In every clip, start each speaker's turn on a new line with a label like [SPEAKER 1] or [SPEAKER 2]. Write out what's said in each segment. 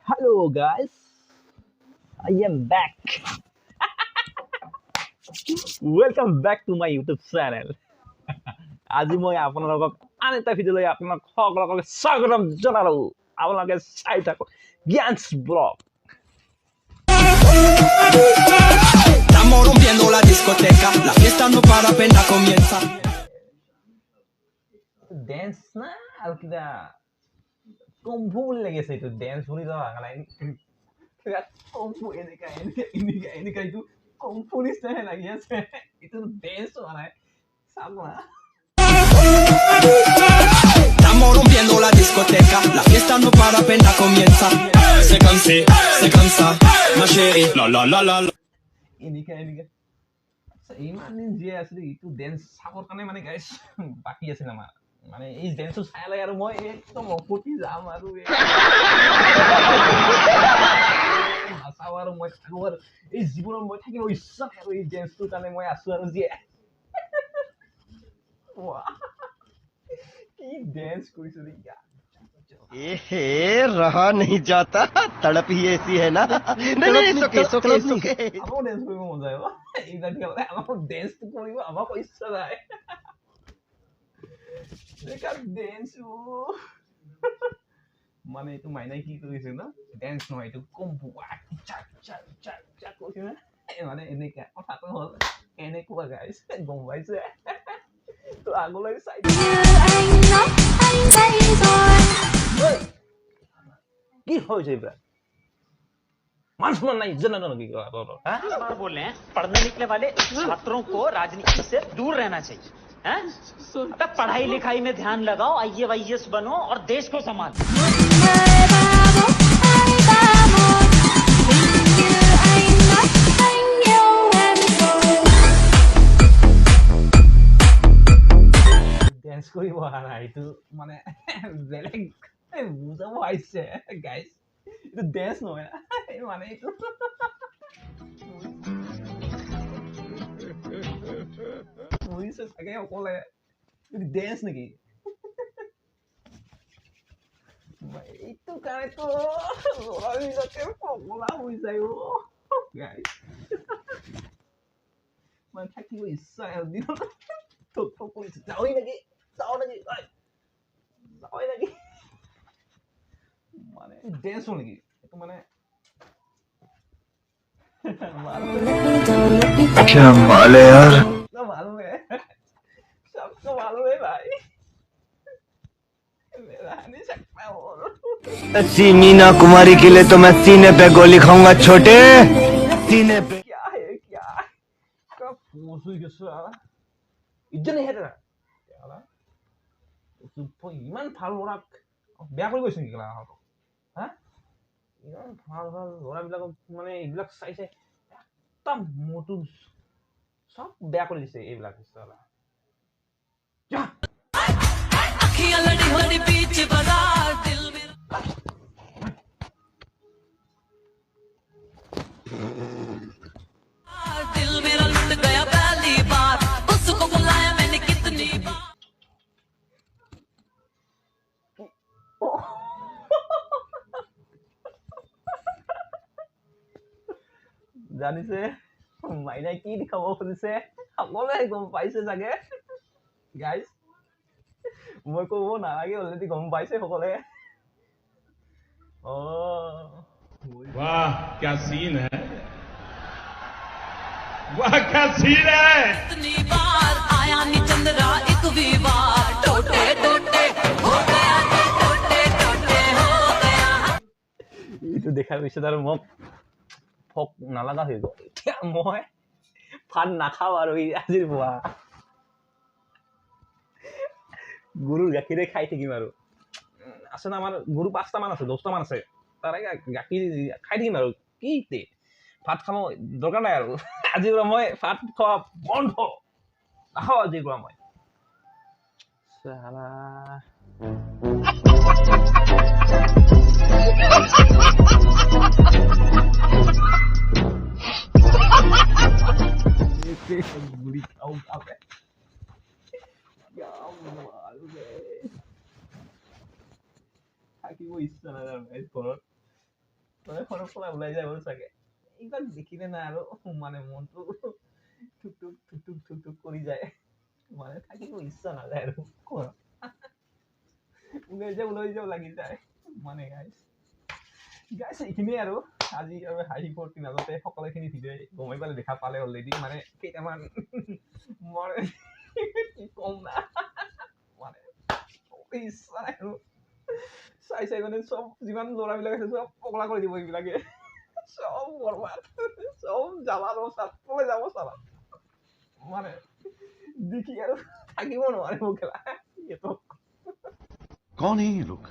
[SPEAKER 1] Hello guys, I am back. Welcome back to my YouTube channel. আজি মই আপোনালোকক আন এটা ভিডিঅ' লৈ আপোনাক সকলোকে স্বাগতম জনালো। আপোনালোকে চাই থাকক জ্ঞানছ blog.
[SPEAKER 2] Estamos rompiendo la discoteca, la fiesta no para apenas comienza.
[SPEAKER 1] ডেন্স না আৰু কিবা কম্ফু বুলি লাগিছে এইটো ডেন্স বুলি যোৱা নাই কম্ফু এনেকা এইটো কম্ফু নিচিনাহে লাগি আছে এইটো ডেন্স হোৱা নাই চাব না
[SPEAKER 2] Estamos rompiendo la discoteca, la fiesta no para apenas comienza. Se cansa, ma chérie, la la la la.
[SPEAKER 1] এনেকা ইমান দিন জীয়াই আছিলো এইটো ডেন্স চাবৰ কাৰণে মানে গাইছ বাকী আছিল আমাৰ মানে এই ডেন্সটো চাই লৈ আৰু মই একদম অপতি যাম আৰু নাচাওঁ আৰু মই থাকো আৰু এই জীৱনত মই থাকিব ইচ্ছা নাই আৰু এই ডেন্সটোৰ কাৰণে মই আছো আৰু জীয়াই কি ডেন্স কৰিছো দিয়া
[SPEAKER 3] रहा नहीं जाता तड़प ही ऐसी है ना नहीं सुके
[SPEAKER 1] আমাকো ডেন্স কৰিব মন যায় এইবিলাক আমাকো ডেন্সটো কৰিব আমাকো ইচ্ছা যায় দেখা ডেন্স মানে এইটো মাইনাই কি কৰিছে ন ডেন্স নহয় এইটো কম্বু চাক চাক চাক চাক কৰিছে না মানে এনেকা কথাটো হ'ল এনেকুৱা গাইছ গম পাইছে তো আগলৈ চাই কি হৈছে এইবিলাক मान सम्मान नहीं जनन की
[SPEAKER 4] बार बोल रहे हैं पढ़ने निकले वाले छात्रों को राजनीति से दूर रहना चाहिए हैं? अबे पढ़ाई लिखाई में ध्यान लगाओ आईएएस बनो और देश को संभालो
[SPEAKER 1] ডেন্স কৰিব নাই এইটো মানে বেলেগ বুজাব আহিছে গাইজ এইটো ডেন্স নহয় মানে এইটো বুজিছে চাগে অকলে এইটো ডেন্স নেকি এইটো কাৰণেতো ল'ৰাবিলাকে পগলা হৈ যায় গাইজ মানে থাকিব ইচ্ছা দিনত কৰিছে যাওঁই নেকি মানে ডেন্স নেকি এইটো মানে
[SPEAKER 3] क्या माल है यार
[SPEAKER 1] मालूम है सबको मालूम है भाई मेरा नहीं सकता
[SPEAKER 3] ऐसी मीना कुमारी के लिए तो मैं सीने पे गोली खाऊंगा छोटे सीने पे
[SPEAKER 1] क्या है कब पोस हुई कैसे इज्जत नहीं है तेरा क्या तू इमान ভাল লৰা বেয়া কৰি গৈছে নেকি ক্লাস হা ইমান ভাল ল'ৰাবিলাকক মানে এইবিলাক চাইছে একদম মোটো সব বেয়া কৰি দিছে এইবিলাক চালা
[SPEAKER 2] अखियां लड़ी होनी बीच बाजार दिल में मेरा लुट गया पहली बार उसको बुलाया मैंने कितनी बार
[SPEAKER 1] জানিছে মাইনাই কি দেখাব খুজিছে সকলোৱে গম পাইছে চাগে গাইজ মই ক'ব নালাগে অলৰেডি গম পাইছে সকলোৱে
[SPEAKER 5] वाह क्या सीन है वाह क्या सीन है
[SPEAKER 2] कितनी बार आया नी चंद्रा एक भी बार टोटे टोटे हो गया टोटे टोटे हो गया
[SPEAKER 1] এইটো দেখাৰ পিছত আৰু মোক ফক নালাগা হৈ গ'ল এতিয়া মই ভাত নাখাওঁ আৰু আজিৰ পৰা গৰুৰ গাখীৰে খাই থাকিম আৰু আছে না আমাৰ গৰু 5টা মান আছে 10টা মান আছে তাৰে গাখীৰ খাই থাকিম আৰু কি ভাত খাব দৰকাৰ নাই আৰু আজিৰ পৰা মই ভাত খোৱা বন্ধ নাখাওঁ আজিৰ পৰা মই সালা बुरी खाऊं अबे क्या मालूम है থাকিব ইচ্ছা নাযায় গাইছ ঘৰত মানে ঘৰৰ পৰা ওলাই যায় বাৰু চাগে এইবিলাক দেখিলে না আৰু মানে মনটো ঠুক ঠুক কৰি যায় মানে থাকিব ইচ্ছা নাযায় আৰু ঘৰত ওলাই যাও লাগি যায় মানে গাইছ এইখিনিয়ে আৰু আজি আৰু হাঁহি ফূৰ্তি মাজতে সকলোখিনি ভিডিঅ' গমাই পালে দেখা পালে অলৰেডি মানে কেইটামান মই কি কম না মানে ইচ্ছা নাই আৰু চাই মানে চব যিমান ল'ৰাবিলাক আছে চব পগলা কৰি দিব এইবিলাকে চব বৰবাদ চব যাবা আৰু চাপলৈ যাব চাবা মানে দেখি আৰু থাকিব নোৱাৰিব খেলা সিহঁতক
[SPEAKER 6] कौन है ये लोग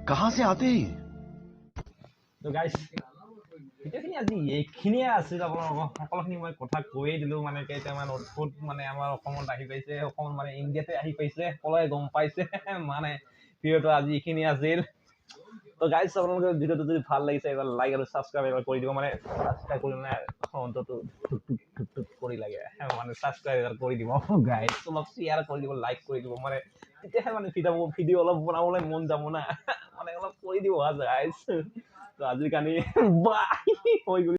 [SPEAKER 6] कहां से आते हैं
[SPEAKER 1] তো গাইছ ভিডিঅ'খিনি আজি এইখিনিয়ে আছিল আপোনালোকক সকলোখিনি মই কথা কৈয়ে দিলোঁ মানে কেইটামান অদ্ভুত মানে আমাৰ অসমত আহি পাইছে অসমত মানে ইণ্ডিয়াতে আহি পাইছে সকলোৱে গম পাইছে মানে ভিডিঅ'টো আজি এইখিনি আছিল তো গাইছ আপোনালোকে ভিডিঅ'টো যদি ভাল লাগিছে এবাৰ লাইক আৰু ছাবস্ক্ৰাইব এবাৰ কৰি দিব মানে ছাবস্ক্ৰাইব কৰি মানে অন্তটো ঠুক কৰি লাগে মানে ছাবস্ক্ৰাইব এবাৰ কৰি দিব গাইছ অলপ শ্বেয়াৰ কৰি দিব লাইক কৰি দিব মানে তেতিয়াহে মানে ভিডিঅ' অলপ বনাবলৈ মন যাব না মানে অলপ কৰি দিব গাইছ তো আজিৰ কাৰণে বাই হৈ গ'ল